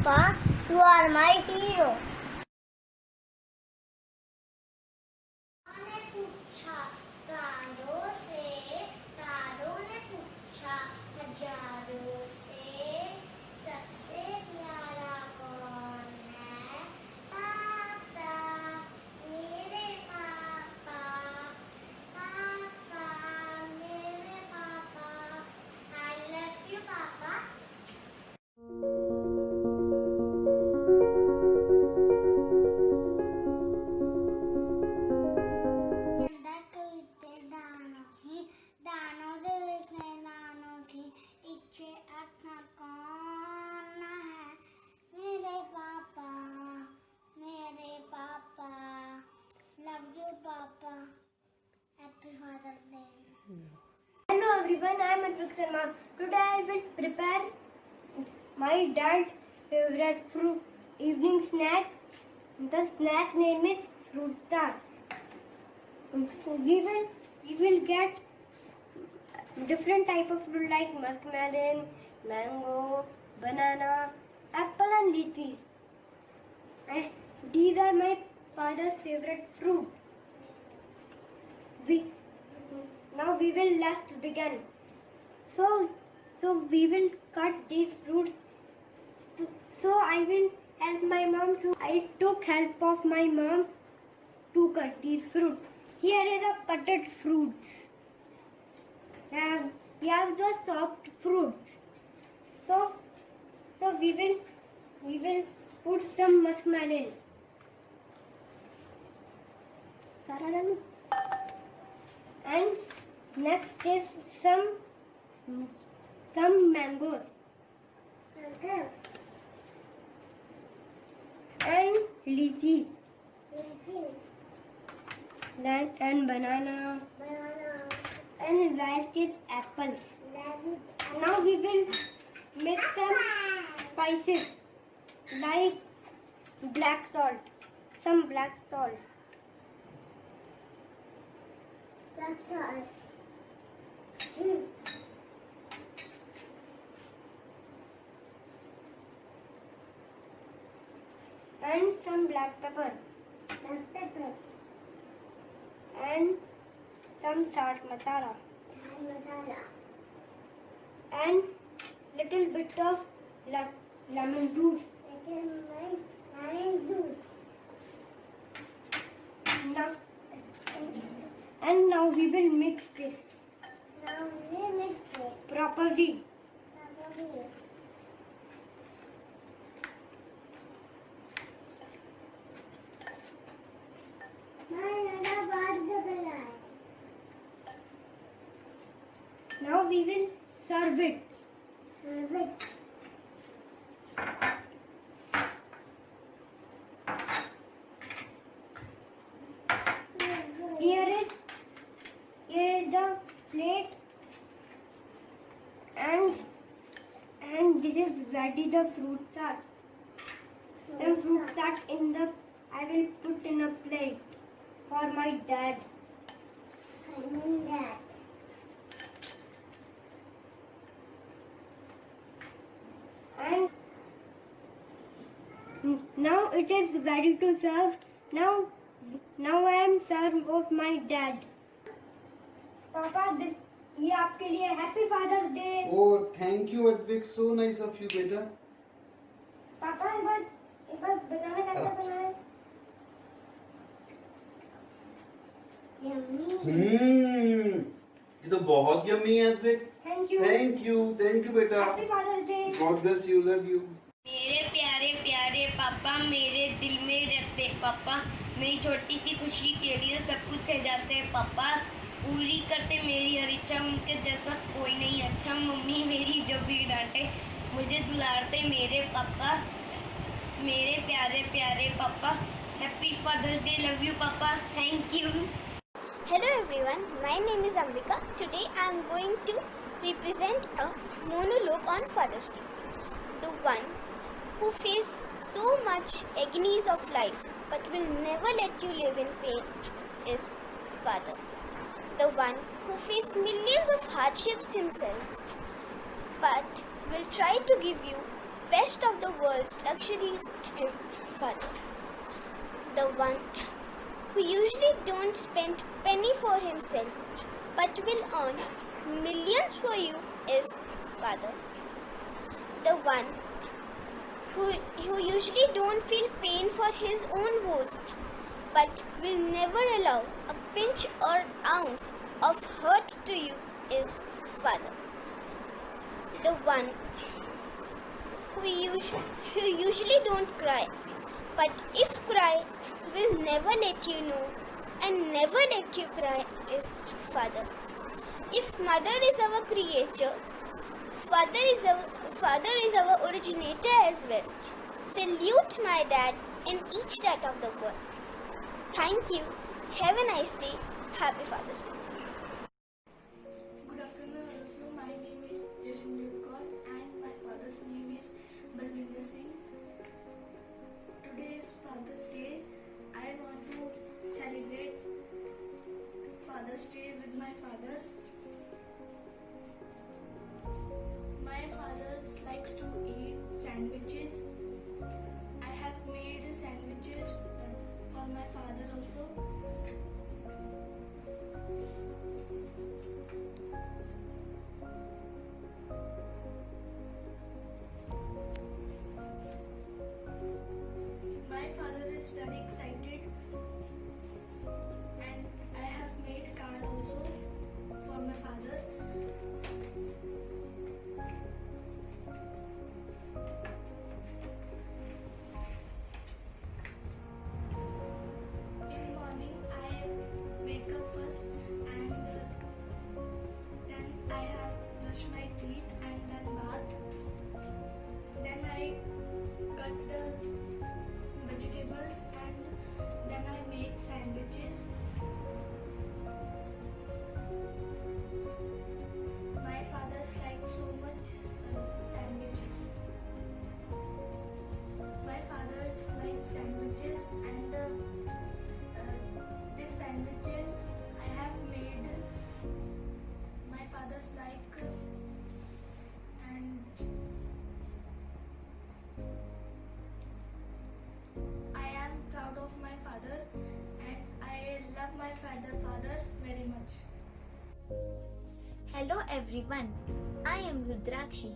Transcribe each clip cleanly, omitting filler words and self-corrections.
Papa, you are my hero. तारों ने पूछा हजारों से सबसे प्यारा कौन है? पापा, मेरे पापा, पापा, मेरे पापा। I love you, पापा। दानों दे विषय दानों की इच्छे अपना कौन है? मेरे पापा, मेरे पापा। Love you papa. Happy fathers Day. Hello everyone, I am Advik Sharma. Today I will prepare my dad's favorite fruit evening snack. The snack name is fruit tart. So we will get different type of fruit like muskmelon, mango, banana, apple and lychee. These are my father's favorite fruit. Now we will let's begin. So we will cut these fruits. So I will help my mom to. I took help of my mom to cut these fruits. Here is a cutted fruits. Here's the soft fruits. So we will put some muskmelon. And next is some mangoes. And lychee. And banana. And last is apple. Now we will mix some spices like black salt. Some black salt. That's all. And some black pepper. Black pepper. And some chaat masala. Chaat masala. And little bit of lemon juice. Lemon juice. Now we will mix this Now we mix it properly. properly. Now we will serve it. Here is the plate, and this is ready the fruit tart. The fruit tart I will put in a plate for my dad. I mean that. And now it is ready to serve. Now I am served of my dad. Papa, ये आपके लिए happy fathers Day. Oh, thank you, Advik. So nice of you, beta. पापा एक बार बताना कैसे बनाए. Yummy. ये तो बहुत यम्मी है, Advik. Thank you. Thank you, beta. Happy fathers Day. God bless you, love you. मेरे प्यारे प्यारे पापा, मेरे दिल में रहते पापा, मेरी छोटी सी खुशी के लिए सब कुछ सह जाते हैं पापा, पूरी करते मेरी हर इच्छा, उनके जैसा कोई नहीं अच्छा, मम्मी मेरी जब भी डांटे मुझे दुलारते मेरे पापा, मेरे प्यारे प्यारे पापा, happy fathers day, love you पापा, thank you. Hello everyone, my name is Ambika. Today I am going to represent a monologue on Father's Day. The one who face so much agonies of life but will never let you live in pain is Father. The one who face millions of hardships himself but will try to give you best of the world's luxuries, his father. The one who usually don't spend penny for himself but will earn millions for you is father. The one who usually don't feel pain for his own woes but will never allow a pinch or ounce of hurt to you is father. The one who usually don't cry but if cry will never let you know and never let you cry is father. If mother is our creator, father is our originator as well. Salute my dad in each dad of the world. Thank you. Have a nice day. Happy Father's Day. Good afternoon, all of you. My name is Jashandeep Kaur and my father's name is Balvinder Singh. Today is Father's Day. I want to celebrate Father's Day with my father. My father likes to eat sandwiches. I have made sandwiches for my father also. My father is very excited and I have made card also for my father. In morning I wake up first and then I have brush my teeth and then bath. Then I cut the vegetables and then I make sandwiches. My father likes so much sandwiches. My father likes sandwiches and these sandwiches I have made. My father's like and I am proud of my father and I love my father very much. Hello everyone. I am Rudrakshi,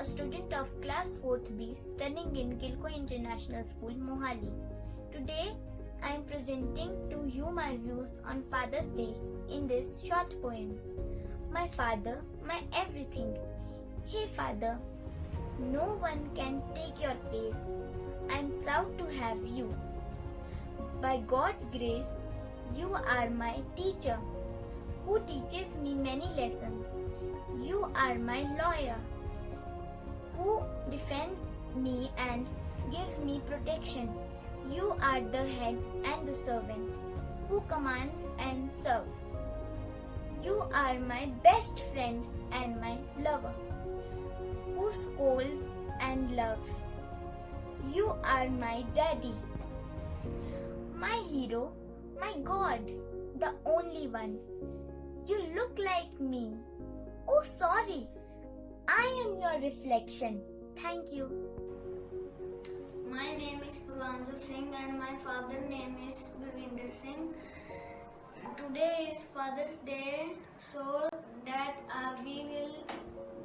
a student of class 4th B studying in Kilko International School, Mohali. Today I am presenting to you my views on Father's Day in this short poem. My father, my everything. Hey father, no one can take your place. I am proud to have you. By God's grace, you are my teacher, who teaches me many lessons. You are my lawyer, who defends me and gives me protection. You are the head and the servant, who commands and serves. You are my best friend and my lover, who scolds and loves. You are my daddy, my hero, my God, the only one. You look like me. Oh, sorry. I am your reflection. Thank you. My name is Purvanju Singh and my father's name is Balvinder Singh. Today is Father's Day, so that we will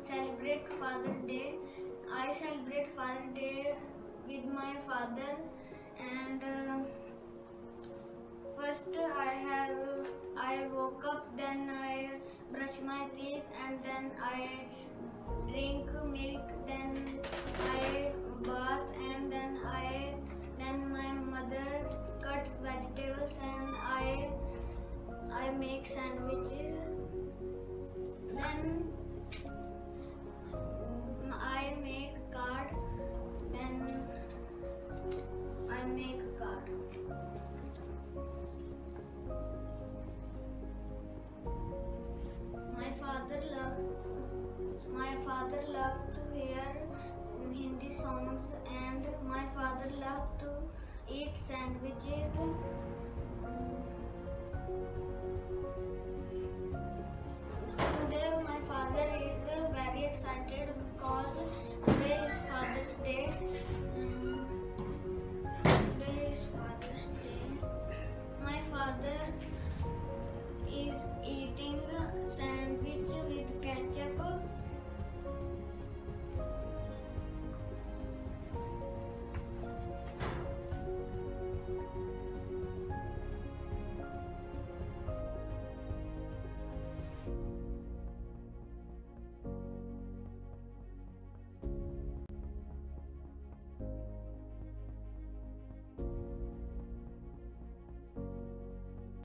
celebrate Father's Day. I celebrate Father's Day with my father and first I woke up, then I brush my teeth and then I drink milk, then I bath and then my mother cuts vegetables and I make sandwiches. Then I make card. Then I make a card. My father loved to hear Hindi songs and my father loved to eat sandwiches